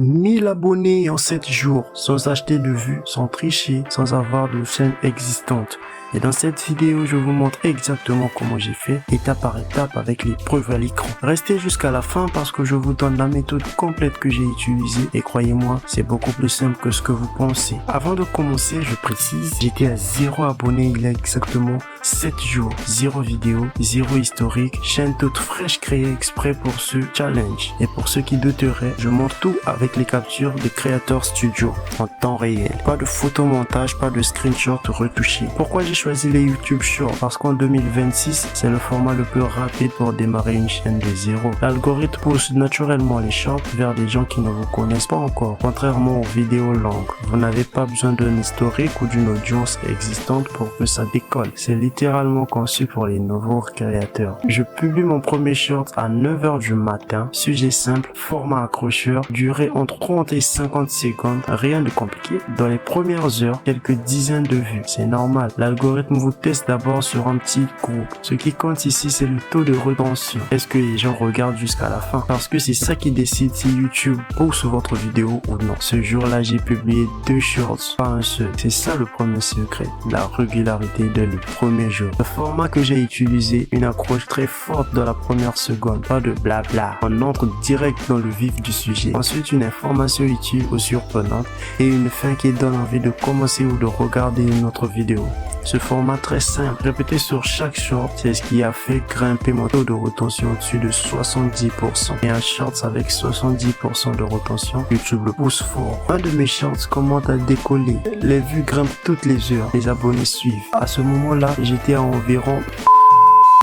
1000 abonnés en 7 jours, sans acheter de vues, sans tricher, sans avoir de chaîne existante. Et dans cette vidéo, je vous montre exactement comment j'ai fait, étape par étape avec les preuves à l'écran. Restez jusqu'à la fin parce que je vous donne la méthode complète que j'ai utilisée et croyez-moi, c'est beaucoup plus simple que ce que vous pensez. Avant de commencer, je précise, j'étais à 0 abonnés il y a exactement 7 jours, 0 vidéo, 0 historique, chaîne toute fraîche créée exprès pour ce challenge. Et pour ceux qui douteraient, je montre tout avec les captures de Creator Studio en temps réel. Pas de photomontage, pas de screenshot retouché. Pourquoi j'ai choisi les YouTube Shorts? Parce qu'en 2026, c'est le format le plus rapide pour démarrer une chaîne de zéro. L'algorithme pousse naturellement les shorts vers des gens qui ne vous connaissent pas encore. Contrairement aux vidéos longues, vous n'avez pas besoin d'un historique ou d'une audience existante pour que ça décolle. C'est littéralement conçu pour les nouveaux créateurs. Je publie mon premier short à 9 h du matin. Sujet simple, format accrocheur, durée entre 30 et 50 secondes. Rien de compliqué. Dans les premières heures, quelques dizaines de vues. C'est normal. L'algorithme vous teste d'abord sur un petit groupe. Ce qui compte ici, c'est le taux de rétention. Est-ce que les gens regardent jusqu'à la fin? Parce que c'est ça qui décide si YouTube pousse votre vidéo ou non. Ce jour-là, j'ai publié 2 shorts, pas un seul. C'est ça le premier secret. La régularité dès le premier jour. Le format que j'ai utilisé, une accroche très forte dans la première seconde. Pas de blabla. On entre direct dans le vif du sujet. Ensuite, une information utile ou surprenante et une fin qui donne envie de commencer ou de regarder une autre vidéo. Ce format très simple, répété sur chaque short, c'est ce qui a fait grimper mon taux de rétention au-dessus de 70%. Et un short avec 70% de rétention, YouTube le pousse fort. Un de mes shorts commence à décoller. Les vues grimpent toutes les heures, les abonnés suivent. À ce moment-là, j'étais à environ...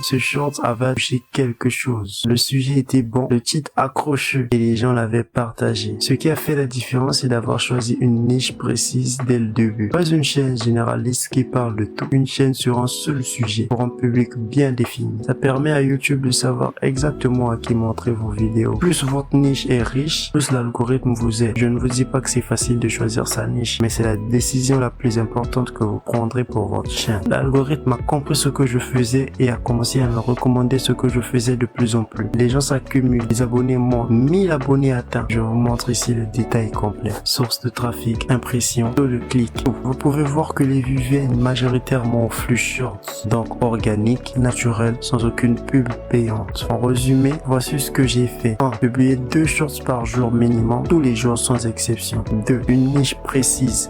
Ce short avait touché quelque chose. Le sujet était bon, le titre accrocheux et les gens l'avaient partagé. Ce qui a fait la différence, c'est d'avoir choisi une niche précise dès le début. Pas une chaîne généraliste qui parle de tout, une chaîne sur un seul sujet pour un public bien défini. Ça permet à YouTube de savoir exactement à qui montrer vos vidéos. Plus votre niche est riche, plus l'algorithme vous aide. Je ne vous dis pas que c'est facile de choisir sa niche, mais c'est la décision la plus importante que vous prendrez pour votre chaîne. L'algorithme a compris ce que je faisais et a commencé à me recommander ce que je faisais de plus en plus. Les gens s'accumulent, les abonnés montent, 1000 abonnés atteints. Je vous montre ici le détail complet. Source de trafic, impression, taux de clic. Vous pouvez voir que les vues viennent majoritairement au flux short, donc organique, naturel, sans aucune pub payante. En résumé, voici ce que j'ai fait. 1. Publier 2 shorts par jour minimum, tous les jours sans exception. 2. Une niche précise,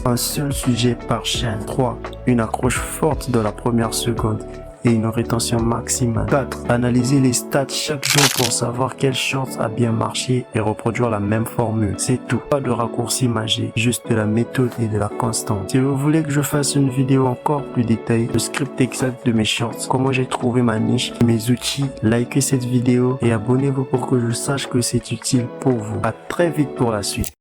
un seul sujet par chaîne. 3. Une accroche forte dans la première seconde et une rétention maximale. 4. Analyser les stats chaque jour pour savoir quel short a bien marché et reproduire la même formule. C'est tout. Pas de raccourci magique, juste de la méthode et de la constante. Si vous voulez que je fasse une vidéo encore plus détaillée, le script exact de mes shorts, comment j'ai trouvé ma niche, mes outils, likez cette vidéo et abonnez-vous pour que je sache que c'est utile pour vous. À très vite pour la suite.